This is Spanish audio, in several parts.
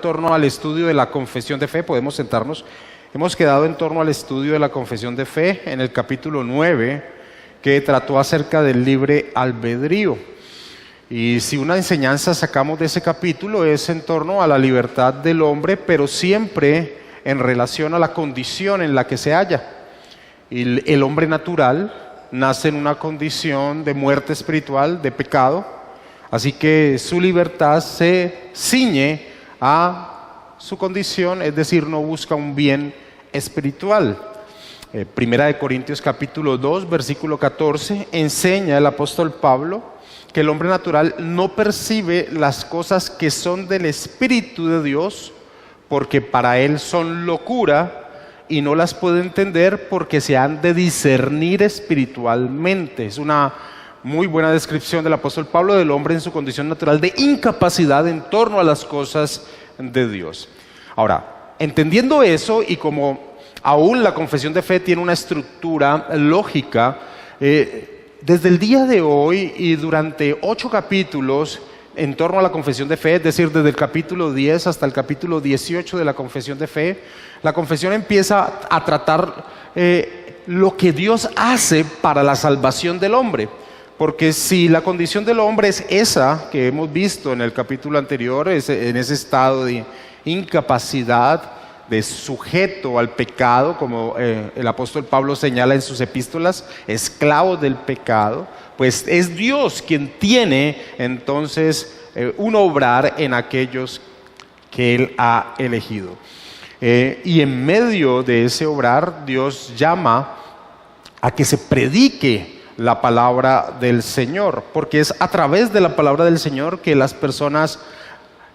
torno al estudio de la confesión de fe. Podemos sentarnos. Hemos quedado en torno al estudio de la confesión de fe en el capítulo 9, que trató acerca del libre albedrío. Y si una enseñanza sacamos de ese capítulo es en torno a la libertad del hombre, pero siempre en relación a la condición en la que se halla. Y el hombre natural nace en una condición de muerte espiritual, de pecado, así que su libertad se ciñe a su condición, es decir, no busca un bien espiritual. Primera de Corintios capítulo 2, versículo 14, enseña el apóstol Pablo que el hombre natural no percibe las cosas que son del Espíritu de Dios, porque para él son locura, y no las puede entender porque se han de discernir espiritualmente. Es una muy buena descripción del apóstol Pablo del hombre en su condición natural de incapacidad en torno a las cosas de Dios. Ahora, entendiendo eso, y como aún la confesión de fe tiene una estructura lógica, desde el día de hoy y durante 8 capítulos en torno a la confesión de fe, es decir, desde el capítulo 10 hasta el capítulo 18 de la confesión de fe, la confesión empieza a tratar lo que Dios hace para la salvación del hombre. Porque si la condición del hombre es esa que hemos visto en el capítulo anterior, en ese estado de incapacidad, de sujeto al pecado, como el apóstol Pablo señala en sus epístolas, esclavo del pecado, pues es Dios quien tiene entonces un obrar en aquellos que Él ha elegido. Y en medio de ese obrar, Dios llama a que se predique la palabra del Señor, porque es a través de la palabra del Señor que las personas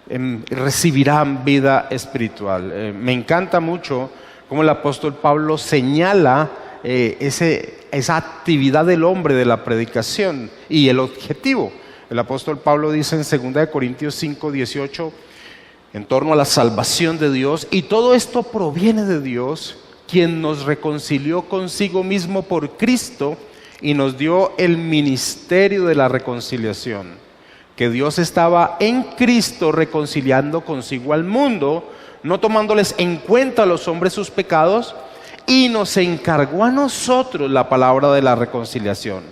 recibirán vida espiritual. Me encanta mucho cómo el apóstol Pablo señala esa actividad del hombre de la predicación y el objetivo. El apóstol Pablo dice en 2 Corintios 5, 18, en torno a la salvación de Dios, y todo esto proviene de Dios, quien nos reconcilió consigo mismo por Cristo y nos dio el ministerio de la reconciliación. Que Dios estaba en Cristo reconciliando consigo al mundo, no tomándoles en cuenta a los hombres sus pecados, y nos encargó a nosotros la palabra de la reconciliación.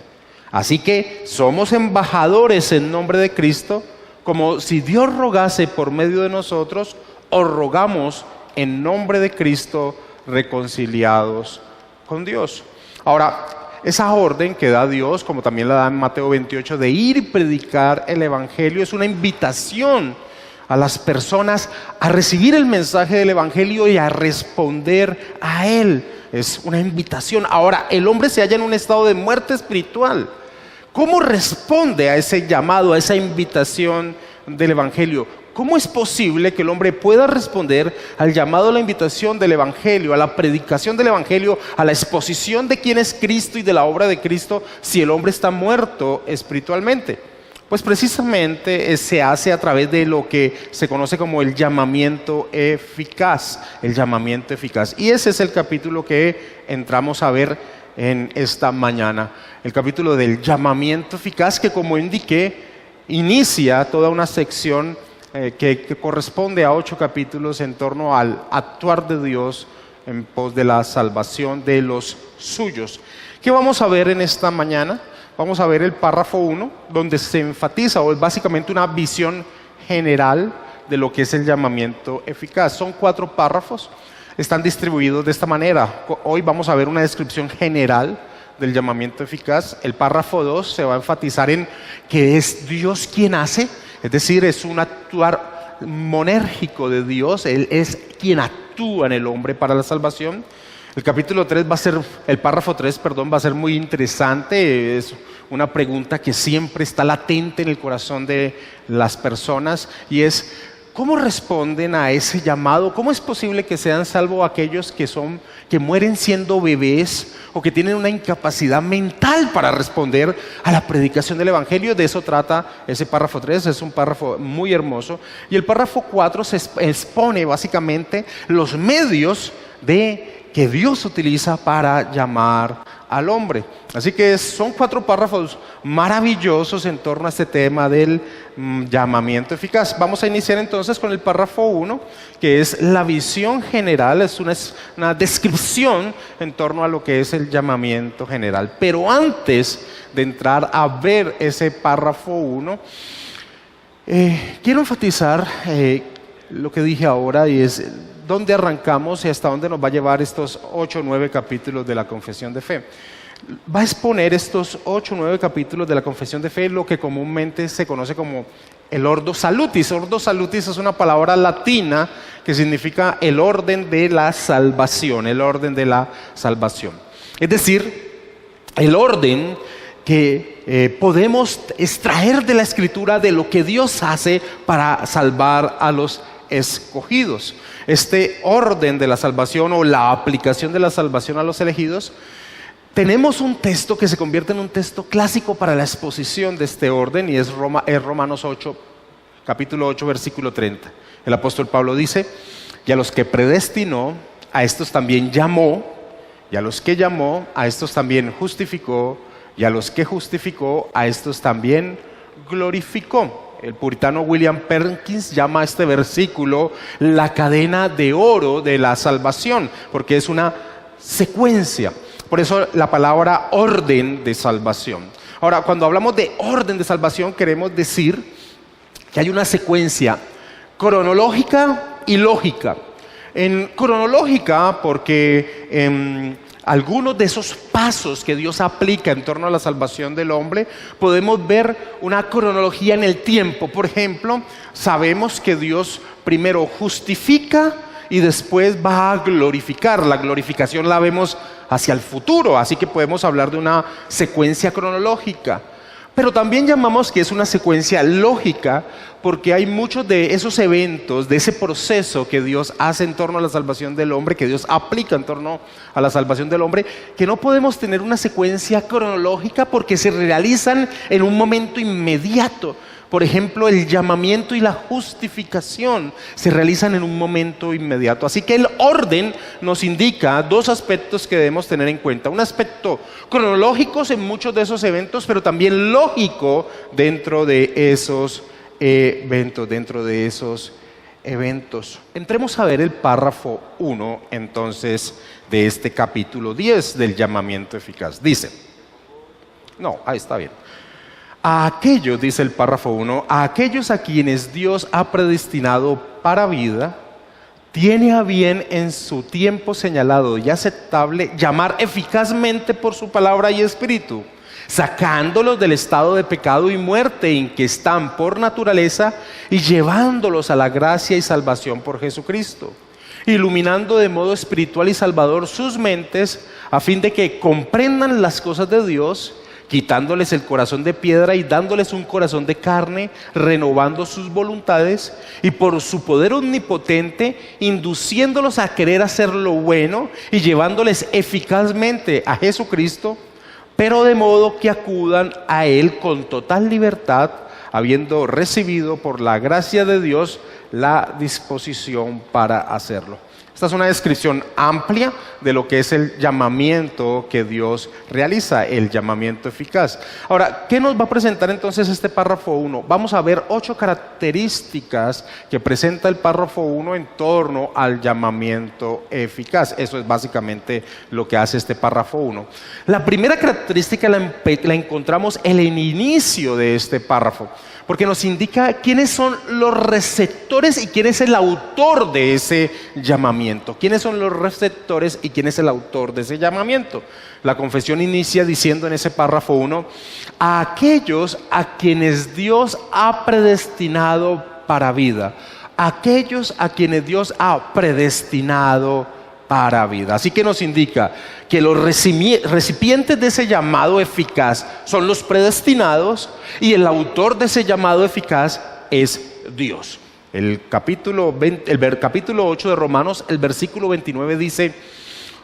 Así que somos embajadores en nombre de Cristo, como si Dios rogase por medio de nosotros, os rogamos en nombre de Cristo, reconciliados con Dios. Ahora, esa orden que da Dios, como también la da en Mateo 28, de ir y predicar el Evangelio, es una invitación a las personas a recibir el mensaje del Evangelio y a responder a él. Es una invitación. Ahora, el hombre se halla en un estado de muerte espiritual. ¿Cómo responde a ese llamado, a esa invitación del Evangelio? ¿Cómo es posible que el hombre pueda responder al llamado, a la invitación del Evangelio, a la predicación del Evangelio, a la exposición de quién es Cristo y de la obra de Cristo, si el hombre está muerto espiritualmente? Pues precisamente se hace a través de lo que se conoce como el llamamiento eficaz. El llamamiento eficaz. Y ese es el capítulo que entramos a ver en esta mañana. El capítulo del llamamiento eficaz, que como indiqué, inicia toda una sección que corresponde a 8 capítulos en torno al actuar de Dios en pos de la salvación de los suyos. ¿Qué vamos a ver en esta mañana? Vamos a ver el párrafo 1, donde se enfatiza, o es básicamente una visión general de lo que es el llamamiento eficaz. Son 4 párrafos, están distribuidos de esta manera. Hoy vamos a ver una descripción general del llamamiento eficaz. El párrafo 2 se va a enfatizar en que es Dios quien hace. Es decir, es un actuar monérgico de Dios. Él es quien actúa en el hombre para la salvación. El capítulo 3 el párrafo 3, va a ser muy interesante. Es una pregunta que siempre está latente en el corazón de las personas, y es: ¿cómo responden a ese llamado? ¿Cómo es posible que sean salvos aquellos que mueren siendo bebés o que tienen una incapacidad mental para responder a la predicación del Evangelio? De eso trata ese párrafo 3, es un párrafo muy hermoso. Y el párrafo 4 se expone básicamente los medios de que Dios utiliza para llamar al hombre. Así que son 4 párrafos maravillosos en torno a este tema del llamamiento eficaz. Vamos a iniciar entonces con el párrafo 1, que es la visión general, es una descripción en torno a lo que es el llamamiento general. Pero antes de entrar a ver ese párrafo 1, quiero enfatizar lo que dije ahora, y es dónde arrancamos y hasta dónde nos va a llevar estos 8 o 9 capítulos de la Confesión de Fe. Va a exponer estos 8 o 9 capítulos de la Confesión de Fe lo que comúnmente se conoce como el Ordo Salutis. Ordo Salutis es una palabra latina que significa el orden de la salvación, el orden de la salvación. Es decir, el orden que podemos extraer de la Escritura de lo que Dios hace para salvar a los escogidos. Este orden de la salvación o la aplicación de la salvación a los elegidos, tenemos un texto que se convierte en un texto clásico para la exposición de este orden, y es Romanos 8, capítulo 8, versículo 30. El apóstol Pablo dice: y a los que predestinó, a estos también llamó, y a los que llamó, a estos también justificó, y a los que justificó, a estos también glorificó. El puritano William Perkins llama a este versículo la cadena de oro de la salvación, porque es una secuencia. Por eso la palabra orden de salvación. Ahora, cuando hablamos de orden de salvación, queremos decir que hay una secuencia cronológica y lógica. En cronológica, porque algunos de esos pasos que Dios aplica en torno a la salvación del hombre, podemos ver una cronología en el tiempo. Por ejemplo, sabemos que Dios primero justifica y después va a glorificar. La glorificación la vemos hacia el futuro, así que podemos hablar de una secuencia cronológica. Pero también llamamos que es una secuencia lógica, porque hay muchos de esos eventos, de ese proceso que Dios hace en torno a la salvación del hombre, que Dios aplica en torno a la salvación del hombre, que no podemos tener una secuencia cronológica porque se realizan en un momento inmediato. Por ejemplo, el llamamiento y la justificación se realizan en un momento inmediato. Así que el orden nos indica 2 aspectos que debemos tener en cuenta. Un aspecto cronológico en muchos de esos eventos, pero también lógico dentro de esos eventos. Entremos a ver el párrafo 1, entonces, de este capítulo 10 del llamamiento eficaz. Dice, ahí está bien. A aquellos, dice el párrafo 1, a aquellos a quienes Dios ha predestinado para vida, tiene a bien en su tiempo señalado y aceptable llamar eficazmente por su palabra y espíritu, sacándolos del estado de pecado y muerte en que están por naturaleza y llevándolos a la gracia y salvación por Jesucristo, iluminando de modo espiritual y salvador sus mentes, a fin de que comprendan las cosas de Dios, quitándoles el corazón de piedra y dándoles un corazón de carne, renovando sus voluntades, y por su poder omnipotente, induciéndolos a querer hacer lo bueno y llevándoles eficazmente a Jesucristo, pero de modo que acudan a Él con total libertad, habiendo recibido por la gracia de Dios la disposición para hacerlo. Esta es una descripción amplia de lo que es el llamamiento que Dios realiza, el llamamiento eficaz. Ahora, ¿qué nos va a presentar entonces este párrafo 1? Vamos a ver 8 características que presenta el párrafo 1 en torno al llamamiento eficaz. Eso es básicamente lo que hace este párrafo 1. La primera característica la encontramos en el inicio de este párrafo, porque nos indica quiénes son los receptores y quién es el autor de ese llamamiento. ¿Quiénes son los receptores y quién es el autor de ese llamamiento? La confesión inicia diciendo en ese párrafo 1, a aquellos a quienes Dios ha predestinado para vida. Aquellos a quienes Dios ha predestinado para vida. Así que nos indica que los recipientes de ese llamado eficaz son los predestinados y el autor de ese llamado eficaz es Dios. El capítulo 8 de Romanos, el versículo 29 dice,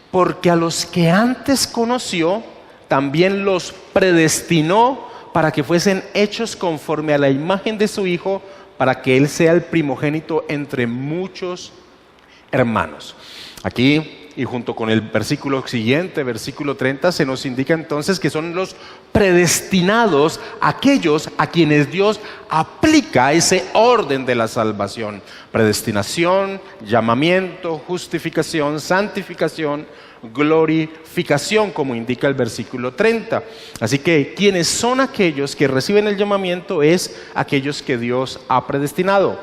porque a los que antes conoció, también los predestinó para que fuesen hechos conforme a la imagen de su Hijo, para que Él sea el primogénito entre muchos hermanos. Aquí Y junto con el versículo siguiente, versículo 30, se nos indica entonces que son los predestinados aquellos a quienes Dios aplica ese orden de la salvación. Predestinación, llamamiento, justificación, santificación, glorificación, como indica el versículo 30. Así que quienes son aquellos que reciben el llamamiento es aquellos que Dios ha predestinado.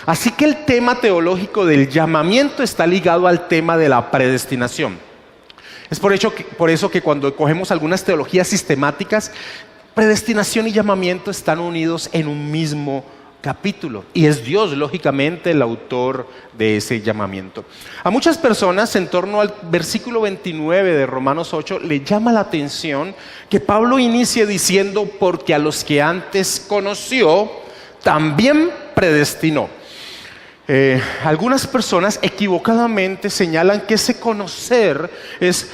Así que el tema teológico del llamamiento está ligado al tema de la predestinación. Es por eso que cuando cogemos algunas teologías sistemáticas, predestinación y llamamiento están unidos en un mismo capítulo, y es Dios lógicamente el autor de ese llamamiento. A muchas personas en torno al versículo 29 de Romanos 8 le llama la atención que Pablo inicie diciendo: porque a los que antes conoció también predestinó. Algunas personas equivocadamente señalan que ese conocer es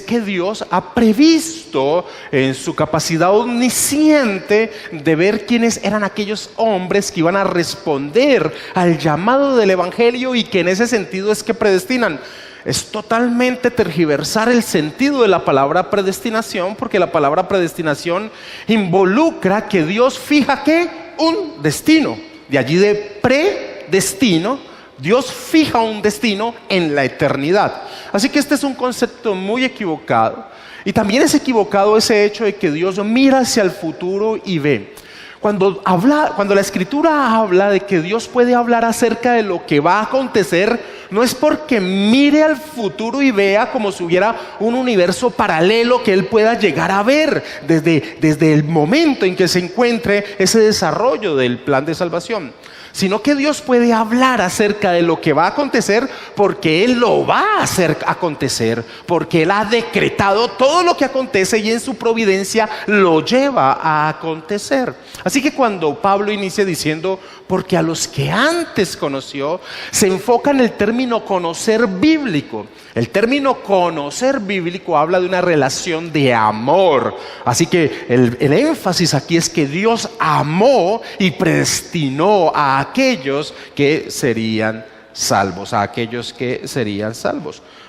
que Dios ha previsto en su capacidad omnisciente de ver quiénes eran aquellos hombres que iban a responder al llamado del Evangelio, y que en ese sentido es que predestinan. Es totalmente tergiversar el sentido de la palabra predestinación, porque la palabra predestinación involucra que Dios fija ¿qué? Un destino. De allí de predestino, Dios fija un destino en la eternidad. Así que este es un concepto muy equivocado. Y también es equivocado ese hecho de que Dios mira hacia el futuro y ve. Cuando la Escritura habla de que Dios puede hablar acerca de lo que va a acontecer, no es porque mire al futuro y vea como si hubiera un universo paralelo que Él pueda llegar a ver desde el momento en que se encuentre ese desarrollo del plan de salvación, sino que Dios puede hablar acerca de lo que va a acontecer porque Él lo va a hacer acontecer, porque Él ha decretado todo lo que acontece y en su providencia lo lleva a acontecer. Así que cuando Pablo inicia diciendo porque a los que antes conoció, se enfoca en el término conocer bíblico. El término conocer bíblico habla de una relación de amor. Así que el énfasis aquí es que Dios amó y predestinó a aquellos que serían salvos,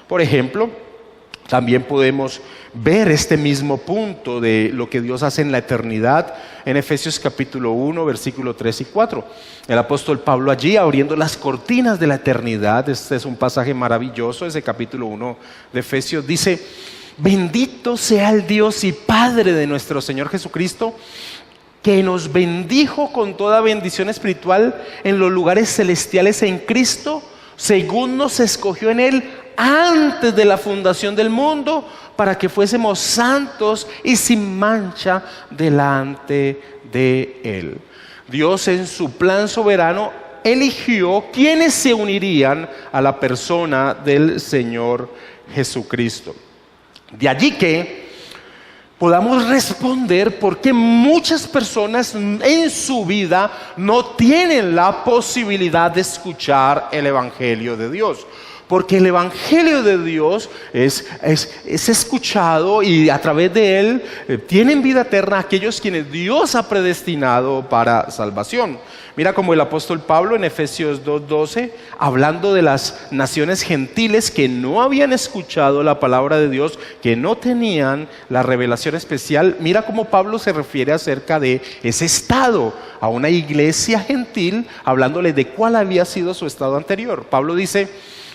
Por ejemplo, también podemos ver este mismo punto de lo que Dios hace en la eternidad en Efesios capítulo 1, versículo 3 y 4. El apóstol Pablo allí abriendo las cortinas de la eternidad, este es un pasaje maravilloso, ese capítulo 1 de Efesios, dice: bendito sea el Dios y Padre de nuestro Señor Jesucristo, que nos bendijo con toda bendición espiritual en los lugares celestiales en Cristo, según nos escogió en Él antes de la fundación del mundo, para que fuésemos santos y sin mancha delante de Él. Dios en su plan soberano eligió quienes se unirían a la persona del Señor Jesucristo. De allí que podamos responder por qué muchas personas en su vida no tienen la posibilidad de escuchar el Evangelio de Dios. Porque el Evangelio de Dios es escuchado, y a través de él tienen vida eterna aquellos quienes Dios ha predestinado para salvación. Mira como el apóstol Pablo en Efesios 2:12, hablando de las naciones gentiles que no habían escuchado la palabra de Dios, que no tenían la revelación especial, mira cómo Pablo se refiere acerca de ese estado a una iglesia gentil, hablándole de cuál había sido su estado anterior. Pablo dice: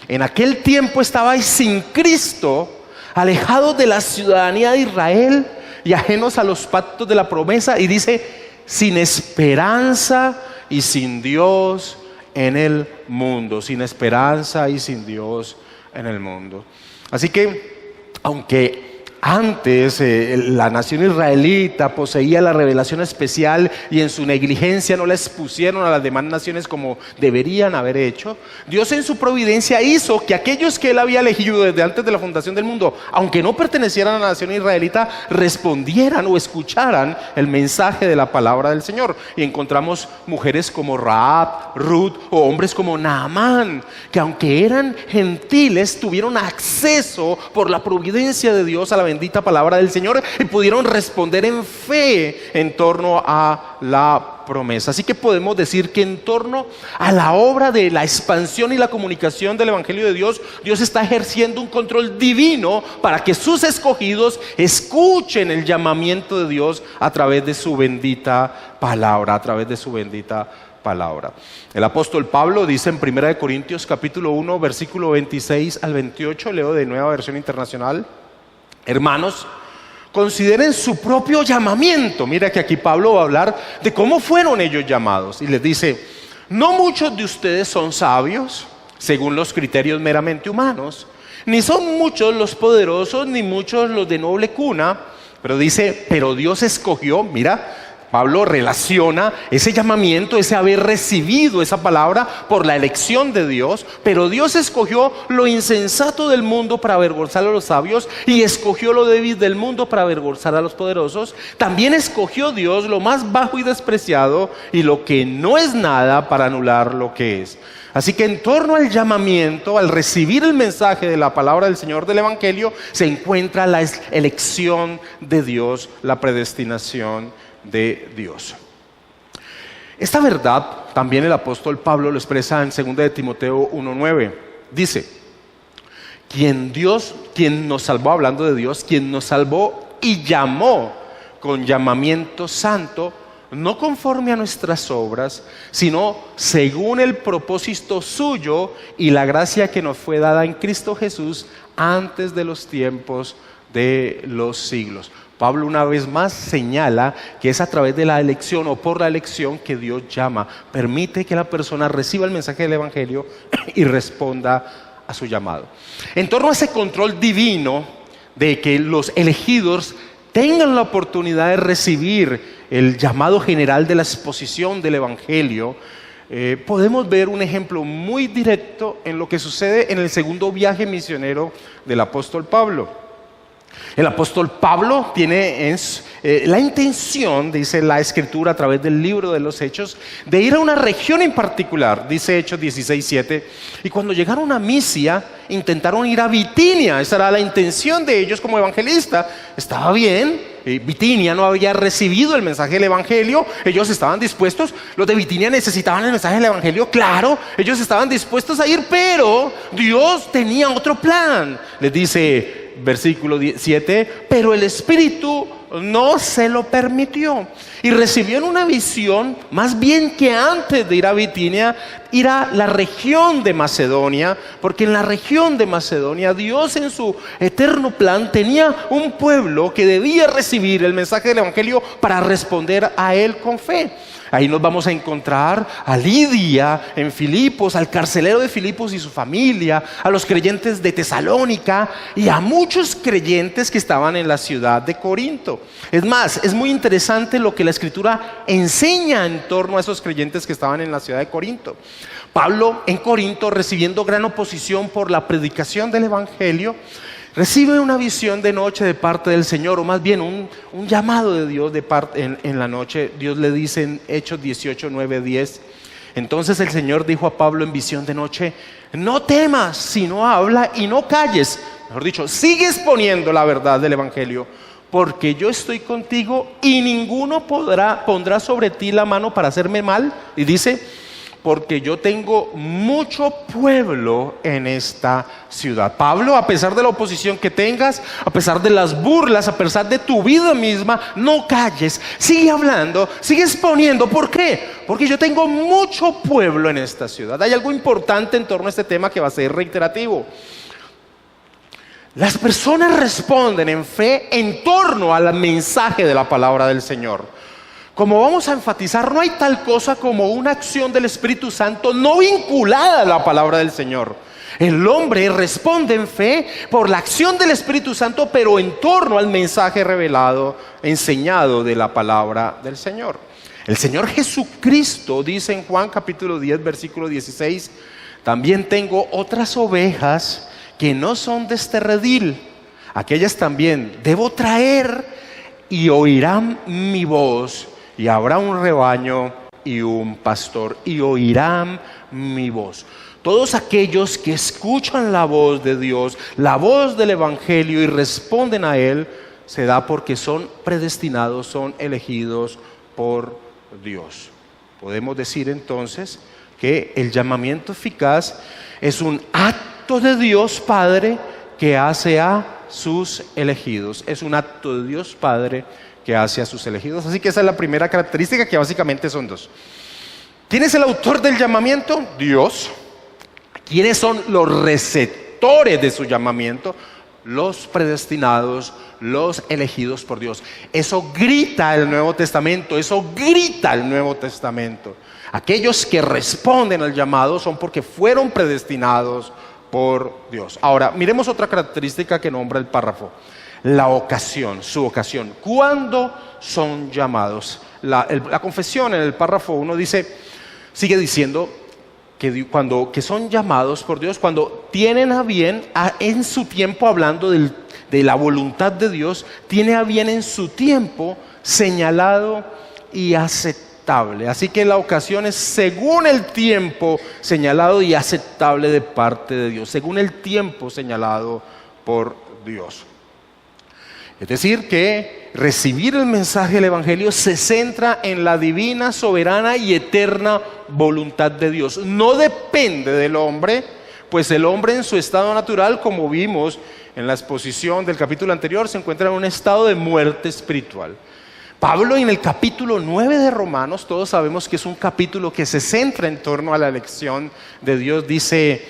en aquel tiempo estabais sin Cristo, alejados de la ciudadanía de Israel y ajenos a los pactos de la promesa, y dice: sin esperanza y sin Dios en el mundo. Sin esperanza y sin Dios en el mundo. Así que, aunque antes la nación israelita poseía la revelación especial y en su negligencia no la expusieron a las demás naciones como deberían haber hecho, Dios en su providencia hizo que aquellos que Él había elegido desde antes de la fundación del mundo, aunque no pertenecieran a la nación israelita, respondieran o escucharan el mensaje de la palabra del Señor. Y encontramos mujeres como Rahab, Ruth, o hombres como Naamán, que aunque eran gentiles, tuvieron acceso por la providencia de Dios a la bendita palabra del Señor y pudieron responder en fe en torno a la promesa. Así que podemos decir que en torno a la obra de la expansión y la comunicación del Evangelio de Dios, Dios está ejerciendo un control divino para que sus escogidos escuchen el llamamiento de Dios a través de su bendita palabra, El apóstol Pablo dice en 1 Corintios capítulo 1, versículo 26 al 28, leo de Nueva Versión Internacional: hermanos, consideren su propio llamamiento. Mira que aquí Pablo va a hablar de cómo fueron ellos llamados. Y les dice: no muchos de ustedes son sabios según los criterios meramente humanos, ni son muchos los poderosos, ni muchos los de noble cuna. Pero dice, pero Dios escogió, mira, Pablo relaciona ese llamamiento, ese haber recibido esa palabra por la elección de Dios. Pero Dios escogió lo insensato del mundo para avergonzar a los sabios, y escogió lo débil del mundo para avergonzar a los poderosos. También escogió Dios lo más bajo y despreciado, y lo que no es nada, para anular lo que es. Así que en torno al llamamiento, al recibir el mensaje de la palabra del Señor del Evangelio, se encuentra la elección de Dios, la predestinación de Dios. Esta verdad también el apóstol Pablo lo expresa en 2 de Timoteo 1:9. Dice: quien nos salvó, hablando de Dios, quien nos salvó y llamó con llamamiento santo, no conforme a nuestras obras, sino según el propósito suyo y la gracia que nos fue dada en Cristo Jesús antes de los tiempos de los siglos. Pablo una vez más señala que es a través de la elección o por la elección que Dios llama, permite que la persona reciba el mensaje del Evangelio y responda a su llamado. En torno a ese control divino de que los elegidos tengan la oportunidad de recibir el llamado general de la exposición del Evangelio, podemos ver un ejemplo muy directo en lo que sucede en el segundo viaje misionero del apóstol Pablo. El apóstol Pablo tiene la intención, dice la Escritura a través del libro de los Hechos, de ir a una región en particular. Dice Hechos 16:7, y cuando llegaron a Misia, intentaron ir a Bitinia. Esa era la intención de ellos como evangelistas. Estaba bien, Bitinia no había recibido el mensaje del Evangelio, ellos estaban dispuestos. Los de Bitinia necesitaban el mensaje del Evangelio, claro, ellos estaban dispuestos a ir, pero Dios tenía otro plan. Les dice versículo 7, pero el Espíritu no se lo permitió, y recibió en una visión, más bien que antes de ir a Bitinia, ir a la región de Macedonia, porque en la región de Macedonia Dios en su eterno plan tenía un pueblo que debía recibir el mensaje del Evangelio para responder a él con fe. Ahí nos vamos a encontrar a Lidia en Filipos, al carcelero de Filipos y su familia, a los creyentes de Tesalónica y a muchos creyentes que estaban en la ciudad de Corinto. Es más, es muy interesante lo que la Escritura enseña en torno a esos creyentes que estaban en la ciudad de Corinto. Pablo en Corinto, recibiendo gran oposición por la predicación del Evangelio, recibe una visión de noche de parte del Señor, o más bien un llamado de Dios de parte en la noche. Dios le dice en Hechos 18, 9, 10: entonces el Señor dijo a Pablo en visión de noche: no temas, sino habla y no calles. Mejor dicho, sigue exponiendo la verdad del Evangelio, porque yo estoy contigo y ninguno pondrá sobre ti la mano para hacerme mal. Y dice: porque yo tengo mucho pueblo en esta ciudad. Pablo, a pesar de la oposición que tengas, a pesar de las burlas, a pesar de tu vida misma, no calles, sigue hablando, sigue exponiendo. ¿Por qué? Porque yo tengo mucho pueblo en esta ciudad. Hay algo importante en torno a este tema que va a ser reiterativo. Las personas responden en fe en torno al mensaje de la palabra del Señor. Como vamos a enfatizar, no hay tal cosa como una acción del Espíritu Santo no vinculada a la palabra del Señor. El hombre responde en fe por la acción del Espíritu Santo, pero en torno al mensaje revelado, enseñado de la palabra del Señor. El Señor Jesucristo dice en Juan capítulo 10, versículo 16: también tengo otras ovejas que no son de este redil. Aquellas también debo traer, y oirán mi voz, y habrá un rebaño y un pastor, y oirán mi voz. Todos aquellos que escuchan la voz de Dios, la voz del Evangelio y responden a él, se da porque son predestinados, son elegidos por Dios. Podemos decir entonces que el llamamiento eficaz es un acto de Dios Padre que hace a sus elegidos. Es un acto de Dios Padre que hace a sus elegidos. Así que esa es la primera característica, que básicamente son dos. ¿Quién es el autor del llamamiento? Dios. ¿Quiénes son los receptores de su llamamiento? Los predestinados, los elegidos por Dios. Eso grita el Nuevo Testamento, eso grita el Nuevo Testamento. Aquellos que responden al llamado son porque fueron predestinados por Dios. Ahora, miremos otra característica que nombra el párrafo. La ocasión, su ocasión. ¿Cuándo son llamados? La confesión en el párrafo 1 sigue diciendo que son llamados por Dios cuando tienen a bien, en su tiempo, hablando de la voluntad de Dios, tiene a bien en su tiempo señalado y aceptable. Así que la ocasión es según el tiempo señalado y aceptable de parte de Dios, según el tiempo señalado por Dios. Es decir, que recibir el mensaje del Evangelio se centra en la divina, soberana y eterna voluntad de Dios. No depende del hombre, pues el hombre en su estado natural, como vimos en la exposición del capítulo anterior, se encuentra en un estado de muerte espiritual. Pablo, en el capítulo 9 de Romanos, todos sabemos que es un capítulo que se centra en torno a la elección de Dios, dice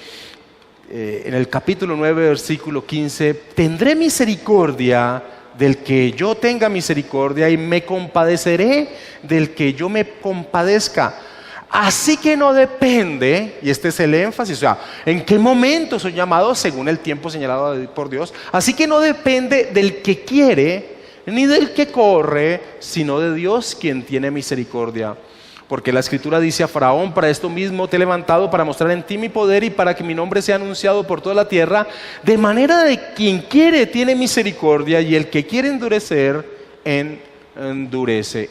en el capítulo 9, versículo 15, tendré misericordia del que yo tenga misericordia y me compadeceré del que yo me compadezca. Así que no depende, y este es el énfasis, o sea, en qué momento son llamados según el tiempo señalado por Dios. Así que no depende del que quiere ni del que corre, sino de Dios quien tiene misericordia. Porque la Escritura dice a Faraón: para esto mismo te he levantado, para mostrar en ti mi poder y para que mi nombre sea anunciado por toda la tierra. De manera de quien quiere tiene misericordia, y el que quiere endurecer, endurece.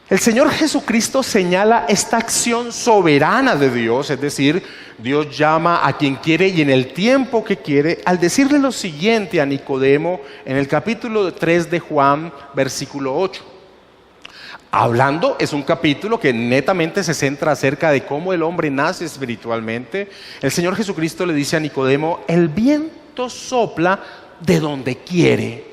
El Señor Jesucristo señala esta acción soberana de Dios, es decir, Dios llama a quien quiere y en el tiempo que quiere, al decirle lo siguiente a Nicodemo en el capítulo 3 de Juan, versículo 8. Hablando, es un capítulo que netamente se centra acerca de cómo el hombre nace espiritualmente. El Señor Jesucristo le dice a Nicodemo: el viento sopla de donde quiere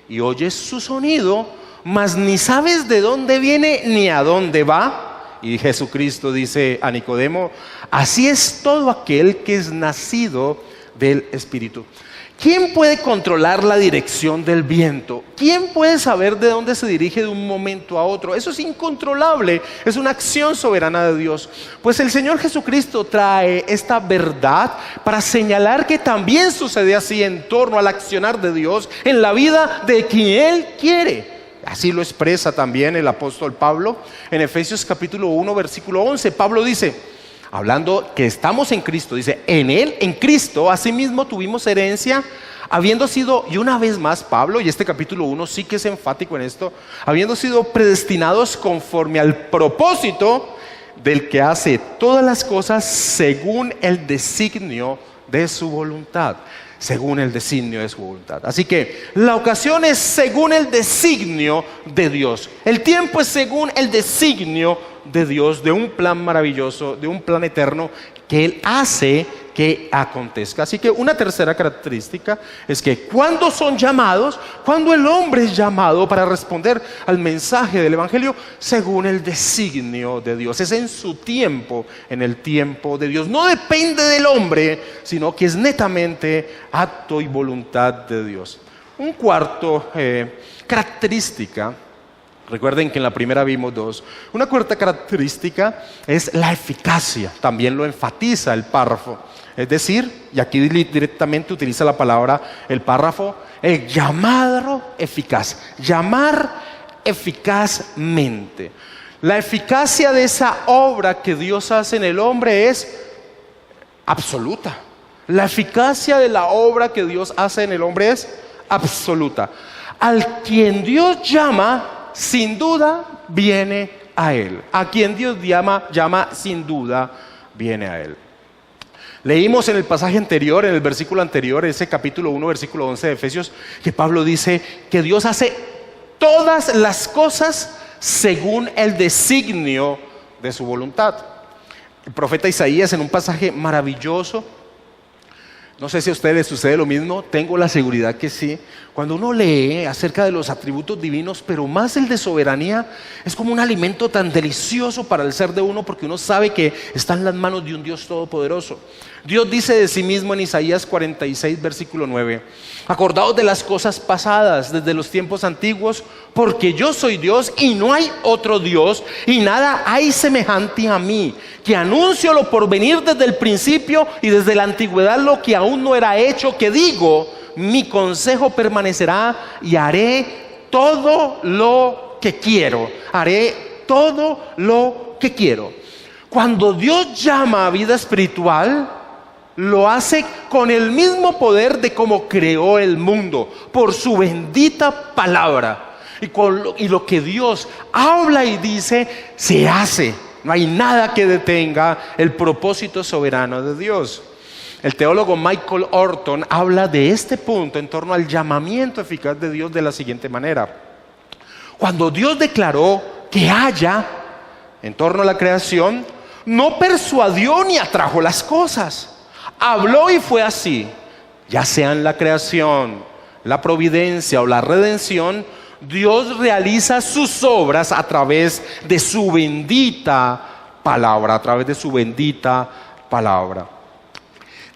y oyes su sonido, mas ni sabes de dónde viene ni a dónde va. Y Jesucristo dice a Nicodemo: así es todo aquel que es nacido del Espíritu. ¿Quién puede controlar la dirección del viento? ¿Quién puede saber de dónde se dirige de un momento a otro? Eso es incontrolable, es una acción soberana de Dios. Pues el Señor Jesucristo trae esta verdad para señalar que también sucede así en torno al accionar de Dios en la vida de quien Él quiere. Así lo expresa también el apóstol Pablo en Efesios capítulo 1, versículo 11. Pablo dice, hablando que estamos en Cristo, dice: en Él, en Cristo, asimismo tuvimos herencia, habiendo sido, y una vez más Pablo, y este capítulo 1 sí que es enfático en esto, habiendo sido predestinados conforme al propósito del que hace todas las cosas según el designio de su voluntad. Según el designio de su voluntad. Así que la ocasión es según el designio de Dios. El tiempo es según el designio de Dios, de un plan maravilloso, de un plan eterno que Él hace que acontezca. Así que una tercera característica es que cuando son llamados, cuando el hombre es llamado para responder al mensaje del Evangelio, según el designio de Dios, es en su tiempo, en el tiempo de Dios. No depende del hombre, sino que es netamente acto y voluntad de Dios. Un cuarto característica, recuerden que en la primera vimos dos. Una cuarta característica es la eficacia. También lo enfatiza el párrafo. Es decir, y aquí directamente utiliza la palabra, el párrafo, el llamado eficaz. Llamar eficazmente. La eficacia de esa obra que Dios hace en el hombre es absoluta. La eficacia de la obra que Dios hace en el hombre es absoluta. Al quien Dios llama, sin duda viene a Él. A quien Dios llama sin duda, viene a Él. Leímos en el pasaje anterior, en el versículo anterior, ese capítulo 1, versículo 11 de Efesios, que Pablo dice que Dios hace todas las cosas según el designio de su voluntad. El profeta Isaías, en un pasaje maravilloso, no sé si a ustedes les sucede lo mismo, tengo la seguridad que sí. Cuando uno lee acerca de los atributos divinos, pero más el de soberanía, es como un alimento tan delicioso para el ser de uno, porque uno sabe que está en las manos de un Dios todopoderoso. Dios dice de sí mismo en Isaías 46, versículo 9: acordaos de las cosas pasadas desde los tiempos antiguos, porque yo soy Dios y no hay otro Dios, y nada hay semejante a mí, que anuncio lo por venir desde el principio y desde la antigüedad lo que aún no era hecho, que digo, mi consejo permanecerá y haré todo lo que quiero. Haré todo lo que quiero. Cuando Dios llama a vida espiritual, lo hace con el mismo poder de como creó el mundo, por su bendita palabra. Y lo que Dios habla y dice, se hace. No hay nada que detenga el propósito soberano de Dios. El teólogo Michael Orton habla de este punto en torno al llamamiento eficaz de Dios de la siguiente manera: cuando Dios declaró que haya en torno a la creación, no persuadió ni atrajo las cosas. Habló y fue así. Ya sea en la creación, la providencia o la redención, Dios realiza sus obras a través de su bendita palabra, a través de su bendita palabra.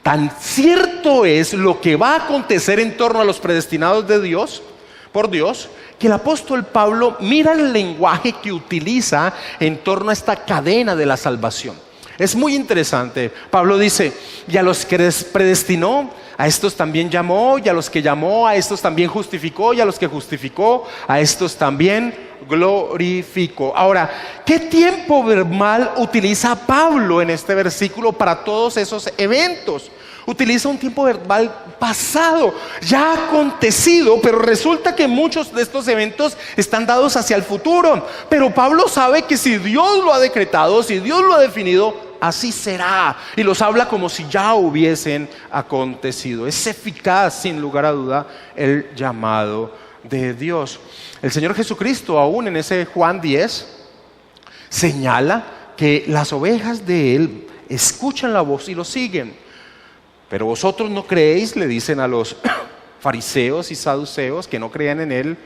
Tan cierto es lo que va a acontecer en torno a los predestinados de Dios, por Dios, que el apóstol Pablo mira el lenguaje que utiliza en torno a esta cadena de la salvación. Es muy interesante. Pablo dice: y a los que predestinó, a estos también llamó, y a los que llamó, a estos también justificó, y a los que justificó, a estos también glorificó. Ahora, ¿qué tiempo verbal utiliza Pablo en este versículo para todos esos eventos? Utiliza un tiempo verbal pasado, ya acontecido, pero resulta que muchos de estos eventos están dados hacia el futuro. Pero Pablo sabe que si Dios lo ha decretado, si Dios lo ha definido, así será, y los habla como si ya hubiesen acontecido. Es eficaz, sin lugar a duda, el llamado de Dios. El Señor Jesucristo, aún en ese Juan 10, señala que las ovejas de Él escuchan la voz y lo siguen. Pero vosotros no creéis, le dicen a los fariseos y saduceos que no creían en Él,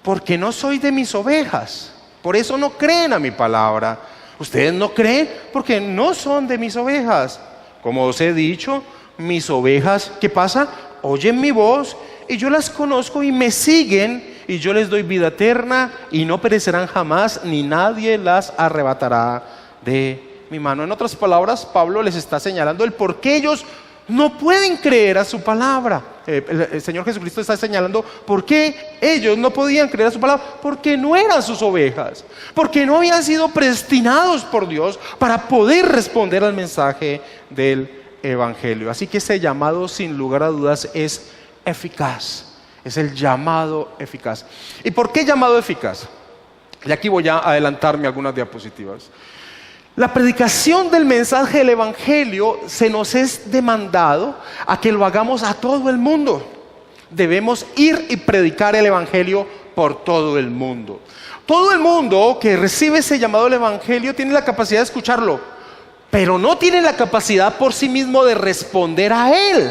porque no sois de mis ovejas. Por eso no creen a mi palabra. Ustedes no creen porque no son de mis ovejas. Como os he dicho, mis ovejas, ¿qué pasa? Oyen mi voz y yo las conozco y me siguen, y yo les doy vida eterna y no perecerán jamás, ni nadie las arrebatará de mi mano. En otras palabras, Pablo les está señalando el por qué ellos no pueden creer a su palabra. El Señor Jesucristo está señalando por qué ellos no podían creer a su palabra: porque no eran sus ovejas, porque no habían sido predestinados por Dios para poder responder al mensaje del Evangelio. Así que ese llamado, sin lugar a dudas, es eficaz. Es el llamado eficaz. ¿Y por qué llamado eficaz? Y aquí voy a adelantarme algunas diapositivas. La predicación del mensaje del Evangelio se nos es demandado a que lo hagamos a todo el mundo. Debemos ir y predicar el Evangelio por todo el mundo. Todo el mundo que recibe ese llamado del Evangelio tiene la capacidad de escucharlo, pero no tiene la capacidad por sí mismo de responder a él.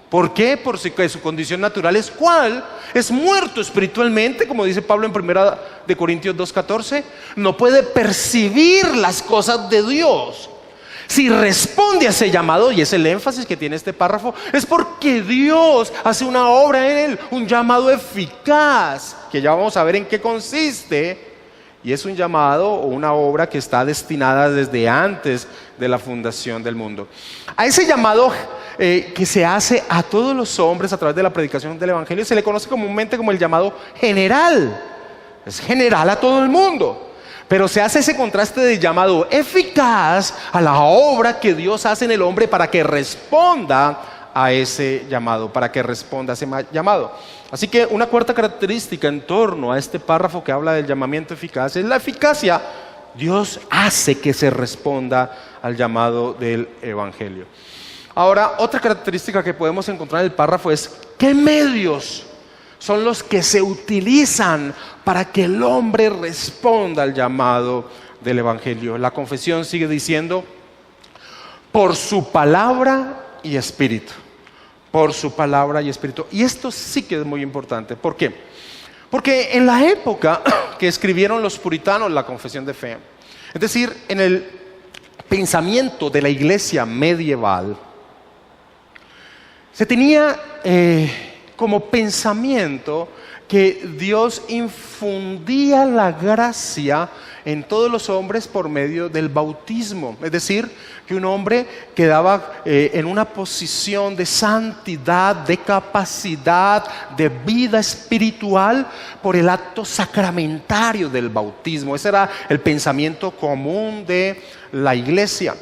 ¿Por qué? Porque su condición natural es ¿cuál? Es muerto espiritualmente, como dice Pablo en 1 de Corintios 2:14. No puede percibir las cosas de Dios. Si responde a ese llamado, y es el énfasis que tiene este párrafo, es porque Dios hace una obra en él, un llamado eficaz, que ya vamos a ver en qué consiste. Y es un llamado o una obra que está destinada desde antes de la fundación del mundo. A ese llamado que se hace a todos los hombres a través de la predicación del Evangelio se le conoce comúnmente como el llamado general. Es general a todo el mundo. Pero se hace ese contraste de llamado eficaz a la obra que Dios hace en el hombre para que responda a ese llamado, para que responda a ese llamado. Así que una cuarta característica en torno a este párrafo que habla del llamamiento eficaz es la eficacia. Dios hace que se responda al llamado del Evangelio. Ahora, otra característica que podemos encontrar en el párrafo es ¿qué medios son los que se utilizan para que el hombre responda al llamado del Evangelio? La confesión sigue diciendo, por su palabra y espíritu. Por su palabra y espíritu. Y esto sí que es muy importante. ¿Por qué? Porque en la época que escribieron los puritanos la confesión de fe, es decir, en el pensamiento de la iglesia medieval, se tenía como pensamiento que Dios infundía la gracia en todos los hombres por medio del bautismo. Es decir, que un hombre quedaba en una posición de santidad, de capacidad, de vida espiritual por el acto sacramentario del bautismo. Ese era el pensamiento común de la iglesia.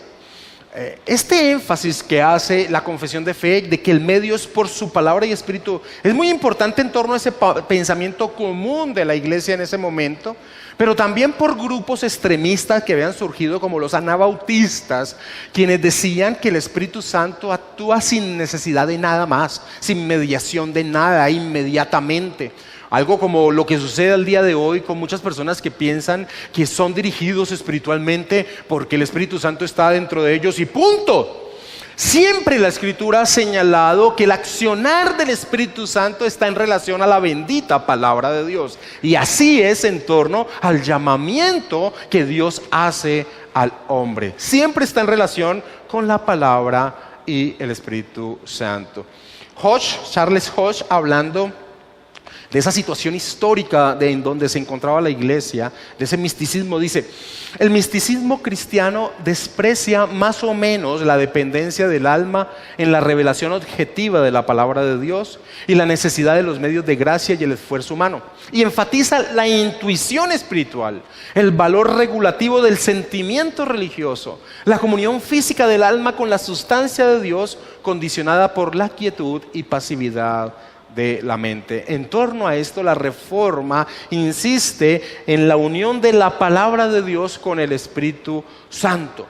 Este énfasis que hace la confesión de fe de que el medio es por su palabra y espíritu es muy importante en torno a ese pensamiento común de la iglesia en ese momento, pero también por grupos extremistas que habían surgido como los anabautistas, quienes decían que el Espíritu Santo actúa sin necesidad de nada más, sin mediación de nada, inmediatamente. Algo como lo que sucede al día de hoy con muchas personas que piensan que son dirigidos espiritualmente porque el Espíritu Santo está dentro de ellos y punto. Siempre la Escritura ha señalado que el accionar del Espíritu Santo está en relación a la bendita palabra de Dios. Y así es en torno al llamamiento que Dios hace al hombre. Siempre está en relación con la palabra y el Espíritu Santo. Charles Hodge, hablando de esa situación histórica en donde se encontraba la iglesia, de ese misticismo, dice: el misticismo cristiano desprecia más o menos la dependencia del alma en la revelación objetiva de la palabra de Dios y la necesidad de los medios de gracia y el esfuerzo humano, y enfatiza la intuición espiritual, el valor regulativo del sentimiento religioso, la comunión física del alma con la sustancia de Dios condicionada por la quietud y pasividad de la mente. En torno a esto, la Reforma insiste en la unión de la palabra de Dios con el Espíritu Santo.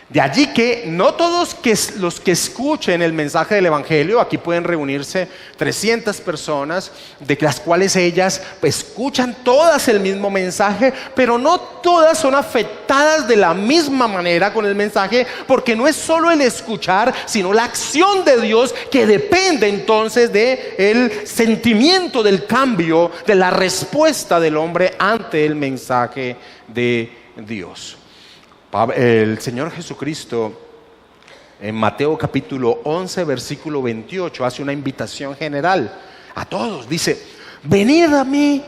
De allí que no todos los que escuchen el mensaje del Evangelio, aquí pueden reunirse 300 personas, de las cuales ellas escuchan todas el mismo mensaje, pero no todas son afectadas de la misma manera con el mensaje, porque no es solo el escuchar, sino la acción de Dios que depende entonces del sentimiento del cambio, de la respuesta del hombre ante el mensaje de Dios. El Señor Jesucristo en Mateo capítulo 11 versículo 28 hace una invitación general a todos. Dice: venid a mí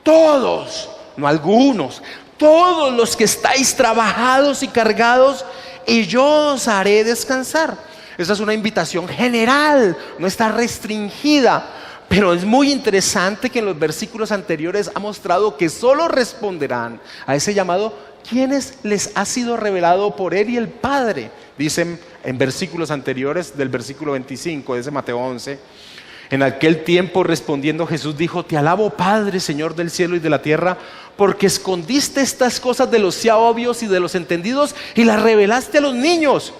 todos, no algunos, todos los que estáis trabajados y cargados, y yo os haré descansar. Esa es una invitación general, no está restringida. Pero es muy interesante que en los versículos anteriores ha mostrado que solo responderán a ese llamado quienes les ha sido revelado por Él y el Padre. Dicen en versículos anteriores, del versículo 25 de ese Mateo 11: en aquel tiempo respondiendo Jesús dijo: te alabo, Padre, Señor del cielo y de la tierra, porque escondiste estas cosas de los sabios y de los entendidos y las revelaste a los niños.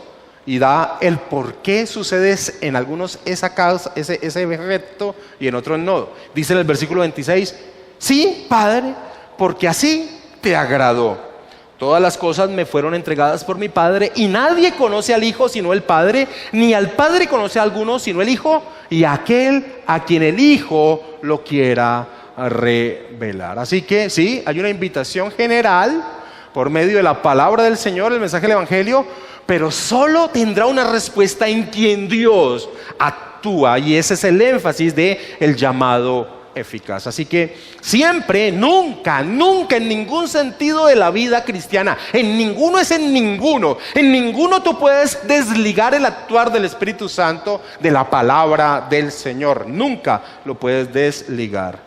Y da el por qué sucede en algunos esa causa, ese efecto, y en otros no. Dice en el versículo 26: sí, Padre, porque así te agradó. Todas las cosas me fueron entregadas por mi Padre, y nadie conoce al Hijo sino el Padre, ni al Padre conoce a alguno sino el Hijo, y aquel a quien el Hijo lo quiera revelar. Así que sí, hay una invitación general por medio de la palabra del Señor, el mensaje del Evangelio, pero solo tendrá una respuesta en quien Dios actúa, y ese es el énfasis del llamado eficaz. Así que siempre, nunca en ningún sentido de la vida cristiana, en ninguno tú puedes desligar el actuar del Espíritu Santo de la palabra del Señor. Nunca lo puedes desligar.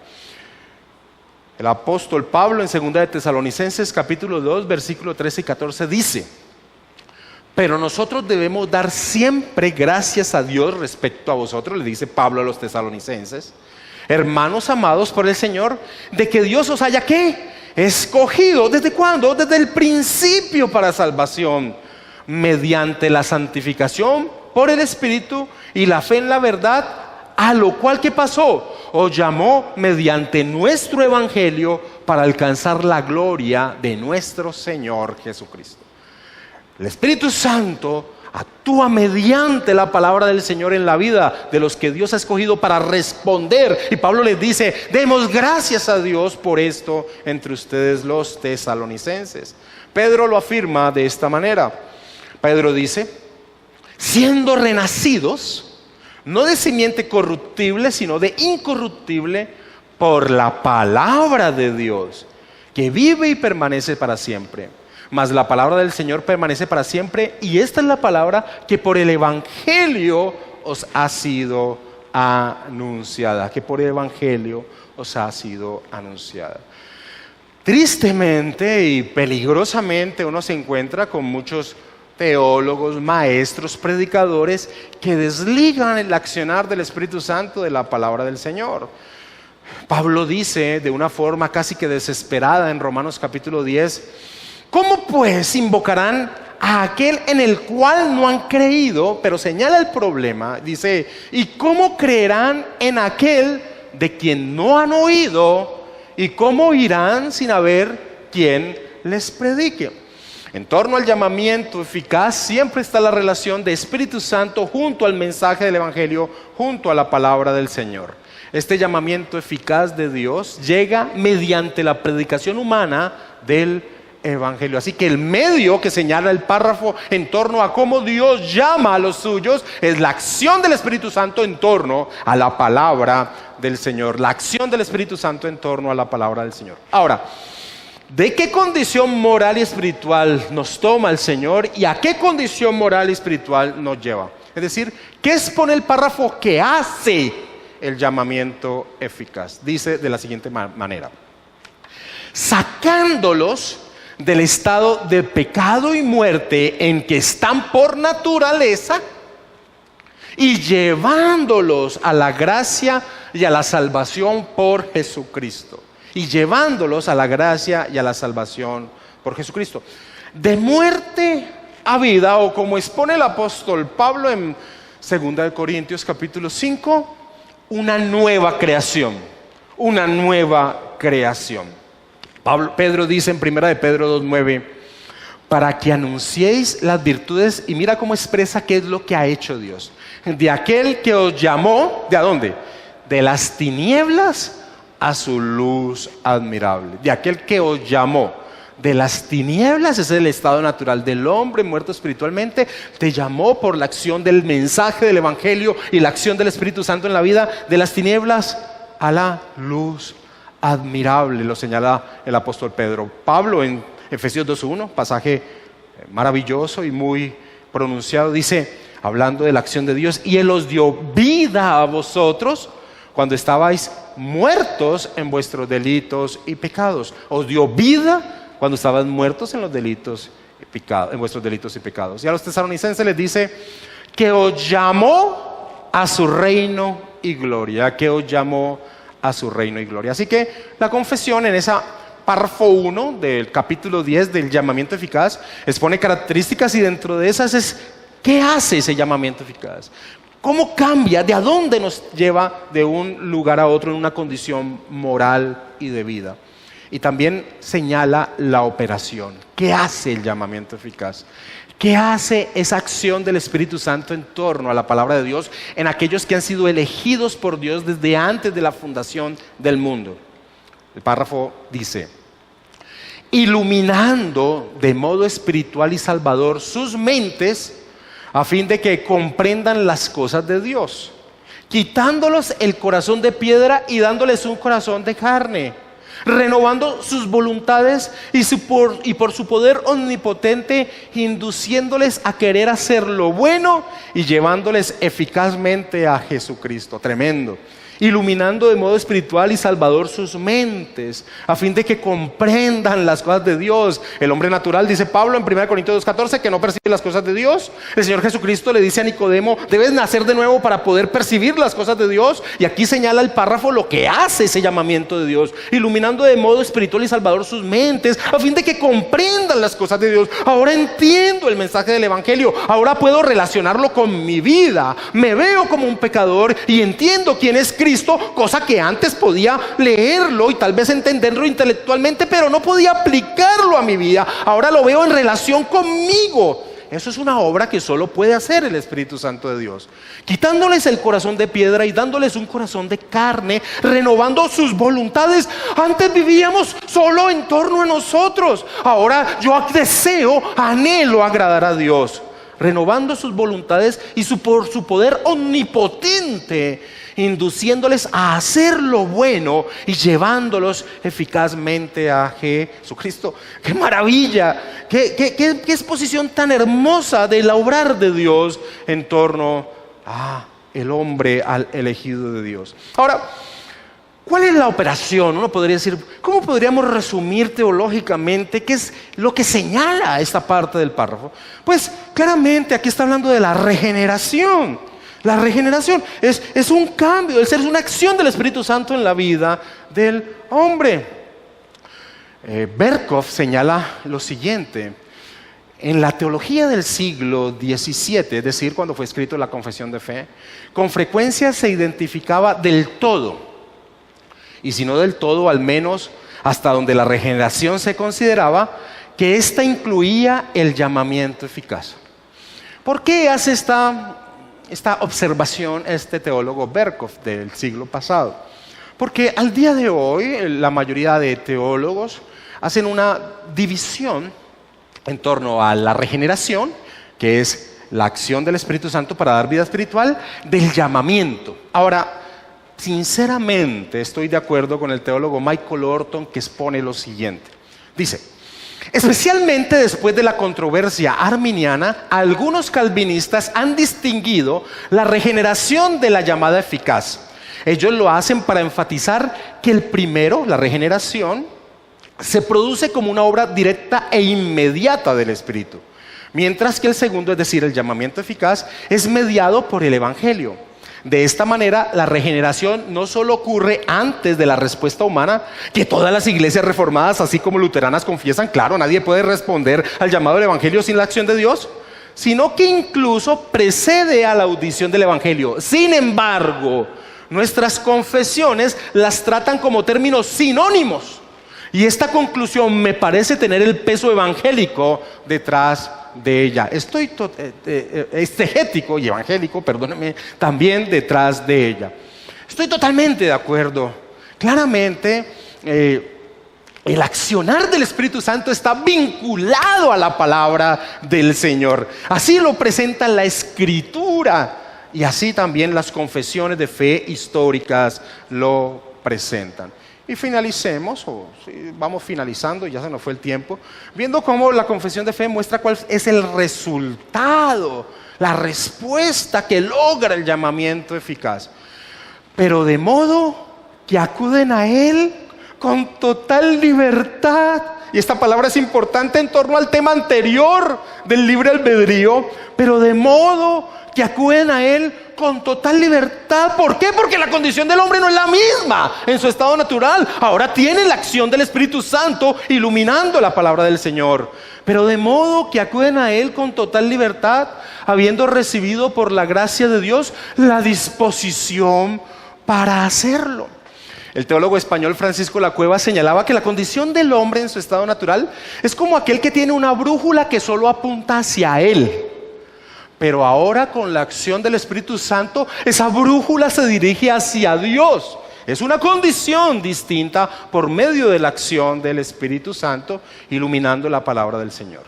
El apóstol Pablo en 2 de Tesalonicenses capítulo 2 versículo 13 y 14 dice: Pero nosotros debemos dar siempre gracias a Dios respecto a vosotros, le dice Pablo a los tesalonicenses, hermanos amados por el Señor, de que Dios os haya ¿qué? Escogido. ¿Desde cuándo? Desde el principio para salvación, mediante la santificación por el Espíritu y la fe en la verdad, a lo cual ¿qué pasó? Os llamó mediante nuestro Evangelio para alcanzar la gloria de nuestro Señor Jesucristo. El Espíritu Santo actúa mediante la palabra del Señor en la vida de los que Dios ha escogido para responder. Y Pablo les dice, demos gracias a Dios por esto entre ustedes los tesalonicenses. Pedro lo afirma de esta manera. Pedro dice, siendo renacidos, no de simiente corruptible, sino de incorruptible, por la palabra de Dios, que vive y permanece para siempre. Mas la palabra del Señor permanece para siempre, y esta es la palabra que por el Evangelio os ha sido anunciada. Que por el Evangelio os ha sido anunciada. Tristemente y peligrosamente uno se encuentra con muchos teólogos, maestros, predicadores que desligan el accionar del Espíritu Santo de la palabra del Señor. Pablo dice de una forma casi que desesperada en Romanos capítulo 10, ¿cómo pues invocarán a aquel en el cual no han creído? Pero señala el problema, dice, ¿y cómo creerán en aquel de quien no han oído? ¿Y cómo irán sin haber quien les predique? En torno al llamamiento eficaz siempre está la relación de Espíritu Santo junto al mensaje del Evangelio, junto a la palabra del Señor. Este llamamiento eficaz de Dios llega mediante la predicación humana del Evangelio. Así que el medio que señala el párrafo en torno a cómo Dios llama a los suyos es la acción del Espíritu Santo en torno a la palabra del Señor. La acción del Espíritu Santo en torno a la palabra del Señor. Ahora, ¿de qué condición moral y espiritual nos toma el Señor y a qué condición moral y espiritual nos lleva? Es decir, ¿qué expone el párrafo que hace el llamamiento eficaz? Dice de la siguiente manera: sacándolos del estado de pecado y muerte en que están por naturaleza y llevándolos a la gracia y a la salvación por Jesucristo. Y llevándolos a la gracia y a la salvación por Jesucristo. De muerte a vida, o como expone el apóstol Pablo en 2 Corintios capítulo 5, una nueva creación. Una nueva creación. Pedro dice en 1 de Pedro 2:9, para que anunciéis las virtudes, y mira cómo expresa qué es lo que ha hecho Dios. De aquel que os llamó, ¿de a dónde? De las tinieblas a su luz admirable. De aquel que os llamó de las tinieblas, ese es el estado natural del hombre muerto espiritualmente, te llamó por la acción del mensaje del Evangelio y la acción del Espíritu Santo en la vida, de las tinieblas a la luz admirable, lo señala el apóstol Pedro. Pablo en Efesios 2:1, pasaje maravilloso y muy pronunciado, dice, hablando de la acción de Dios, y Él os dio vida a vosotros cuando estabais muertos en vuestros delitos y pecados. Os dio vida cuando estaban muertos en los delitos y pecados, en vuestros delitos y pecados. Y a los tesalonicenses les dice que os llamó a su reino y gloria, que os llamó a su reino y gloria. Así que la confesión en esa párrafo 1 del capítulo 10 del llamamiento eficaz expone características, y dentro de esas es ¿qué hace ese llamamiento eficaz? ¿Cómo cambia? ¿De a dónde nos lleva de un lugar a otro en una condición moral y de vida? Y también señala la operación. ¿Qué hace el llamamiento eficaz? ¿Qué hace esa acción del Espíritu Santo en torno a la palabra de Dios en aquellos que han sido elegidos por Dios desde antes de la fundación del mundo? El párrafo dice, iluminando de modo espiritual y salvador sus mentes, a fin de que comprendan las cosas de Dios, quitándolos el corazón de piedra y dándoles un corazón de carne, renovando sus voluntades y por su poder omnipotente, induciéndoles a querer hacer lo bueno y llevándoles eficazmente a Jesucristo. Tremendo. iluminando de modo espiritual y salvador sus mentes, a fin de que comprendan las cosas de Dios. El hombre natural, dice Pablo en 1 Corintios 2:14, que no percibe las cosas de Dios. El Señor Jesucristo le dice a Nicodemo: debes nacer de nuevo para poder percibir las cosas de Dios. Y aquí señala el párrafo lo que hace ese llamamiento de Dios: iluminando de modo espiritual y salvador sus mentes, a fin de que comprendan las cosas de Dios. Ahora entiendo el mensaje del Evangelio, ahora puedo relacionarlo con mi vida, me veo como un pecador y entiendo quién es Cristo, cosa que antes podía leerlo y tal vez entenderlo intelectualmente, pero no podía aplicarlo a mi vida. Ahora lo veo en relación conmigo. Eso es una obra que solo puede hacer el Espíritu Santo de Dios, quitándoles el corazón de piedra y dándoles un corazón de carne, renovando sus voluntades. Antes vivíamos solo en torno a nosotros, ahora yo deseo, anhelo agradar a Dios, renovando sus voluntades y por su poder omnipotente, induciéndoles a hacer lo bueno y llevándolos eficazmente a Jesucristo. ¡Qué maravilla! ¡Qué exposición tan hermosa del obrar de Dios en torno a el hombre, al elegido de Dios! Ahora, ¿cuál es la operación? Uno podría decir, ¿cómo podríamos resumir teológicamente qué es lo que señala esta parte del párrafo? Pues claramente aquí está hablando de la regeneración. La regeneración es un cambio del ser, es una acción del Espíritu Santo en la vida del hombre. Berkov señala lo siguiente: en la teología del siglo XVII, es decir, cuando fue escrito la Confesión de Fe, con frecuencia se identificaba del todo, y si no del todo, al menos hasta donde la regeneración se consideraba, que ésta incluía el llamamiento eficaz. ¿Por qué hace esta observación este teólogo Berkov del siglo pasado? Porque al día de hoy la mayoría de teólogos hacen una división en torno a la regeneración, que es la acción del Espíritu Santo para dar vida espiritual, del llamamiento. Ahora, sinceramente estoy de acuerdo con el teólogo Michael Orton, que expone lo siguiente. Dice: especialmente después de la controversia arminiana, algunos calvinistas han distinguido la regeneración de la llamada eficaz. Ellos lo hacen para enfatizar que el primero, la regeneración, se produce como una obra directa e inmediata del Espíritu, mientras que el segundo, es decir, el llamamiento eficaz, es mediado por el Evangelio. De esta manera, la regeneración no solo ocurre antes de la respuesta humana, que todas las iglesias reformadas, así como luteranas, confiesan. Claro, nadie puede responder al llamado del Evangelio sin la acción de Dios, sino que incluso precede a la audición del Evangelio. Sin embargo, nuestras confesiones las tratan como términos sinónimos, y esta conclusión me parece tener el peso evangélico detrás de ella. Estoy exegético y evangélico, perdónenme, también detrás de ella. Estoy totalmente de acuerdo. Claramente, el accionar del Espíritu Santo está vinculado a la palabra del Señor. Así lo presenta la Escritura, y así también las confesiones de fe históricas lo presentan. Y finalicemos, vamos finalizando, ya se nos fue el tiempo, viendo cómo la confesión de fe muestra cuál es el resultado, la respuesta que logra el llamamiento eficaz. Pero de modo que acuden a Él con total libertad. Y esta palabra es importante en torno al tema anterior del libre albedrío. Pero de modo que acuden a Él con total libertad. ¿Por qué? Porque la condición del hombre no es la misma en su estado natural. Ahora tiene la acción del Espíritu Santo iluminando la palabra del Señor. Pero de modo que acuden a Él con total libertad, habiendo recibido por la gracia de Dios la disposición para hacerlo. El teólogo español Francisco La Cueva señalaba que la condición del hombre en su estado natural es como aquel que tiene una brújula que solo apunta hacia Él. Pero ahora, con la acción del Espíritu Santo, esa brújula se dirige hacia Dios. Es una condición distinta por medio de la acción del Espíritu Santo iluminando la palabra del Señor.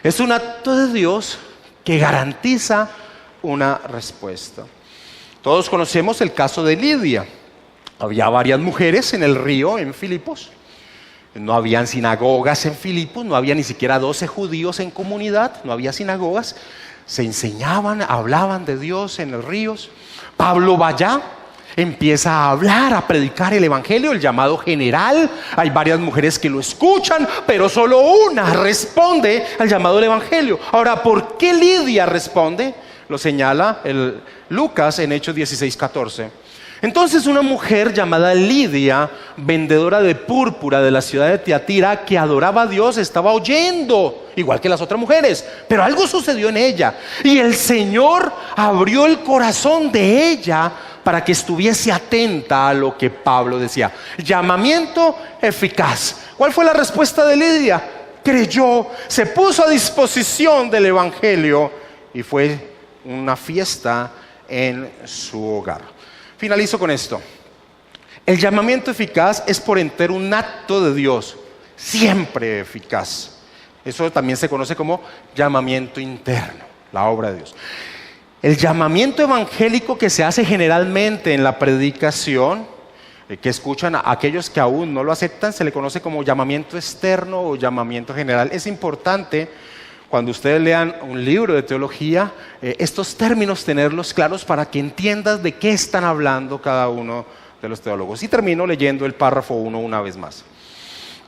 Es un acto de Dios que garantiza una respuesta. Todos conocemos el caso de Lidia. Había varias mujeres en el río en Filipos. No habían sinagogas en Filipos, no había ni siquiera 12 judíos en comunidad, no había sinagogas. Se enseñaban, hablaban de Dios en los ríos. Pablo va allá, empieza a hablar, a predicar el evangelio, el llamado general. Hay varias mujeres que lo escuchan, pero solo una responde al llamado del evangelio. Ahora, ¿por qué Lidia responde? Lo señala Lucas en Hechos 16:14. Entonces una mujer llamada Lidia, vendedora de púrpura de la ciudad de Tiatira, que adoraba a Dios, estaba oyendo, igual que las otras mujeres, pero algo sucedió en ella, y el Señor abrió el corazón de ella para que estuviese atenta a lo que Pablo decía. Llamamiento eficaz. ¿Cuál fue la respuesta de Lidia? Creyó, se puso a disposición del evangelio, y fue una fiesta en su hogar. Finalizo con esto. El llamamiento eficaz es por entero un acto de Dios, siempre eficaz. Eso también se conoce como llamamiento interno, la obra de Dios. El llamamiento evangélico que se hace generalmente en la predicación, que escuchan a aquellos que aún no lo aceptan, se le conoce como llamamiento externo o llamamiento general. Es importante, cuando ustedes lean un libro de teología, estos términos tenerlos claros para que entiendas de qué están hablando cada uno de los teólogos. Y termino leyendo el párrafo 1 una vez más.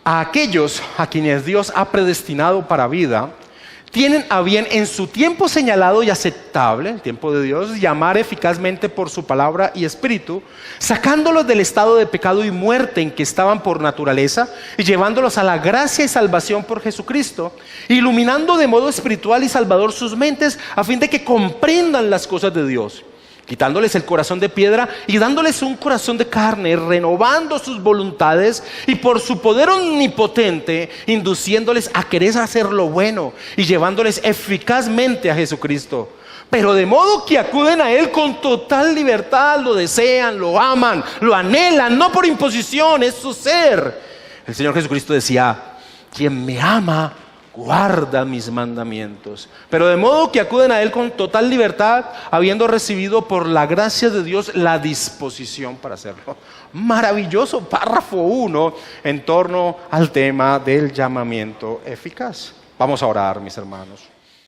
A aquellos a quienes Dios ha predestinado para vida, tienen a bien en su tiempo señalado y aceptable, el tiempo de Dios, llamar eficazmente por su palabra y espíritu, sacándolos del estado de pecado y muerte en que estaban por naturaleza y llevándolos a la gracia y salvación por Jesucristo, iluminando de modo espiritual y salvador sus mentes a fin de que comprendan las cosas de Dios, quitándoles el corazón de piedra y dándoles un corazón de carne, renovando sus voluntades y por su poder omnipotente, induciéndoles a querer hacer lo bueno y llevándoles eficazmente a Jesucristo. Pero de modo que acuden a Él con total libertad, lo desean, lo aman, lo anhelan, no por imposición, es su ser. El Señor Jesucristo decía: quien me ama, guarda mis mandamientos. Pero de modo que acuden a Él con total libertad, habiendo recibido por la gracia de Dios la disposición para hacerlo. Maravilloso párrafo 1 en torno al tema del llamamiento eficaz. Vamos a orar, mis hermanos.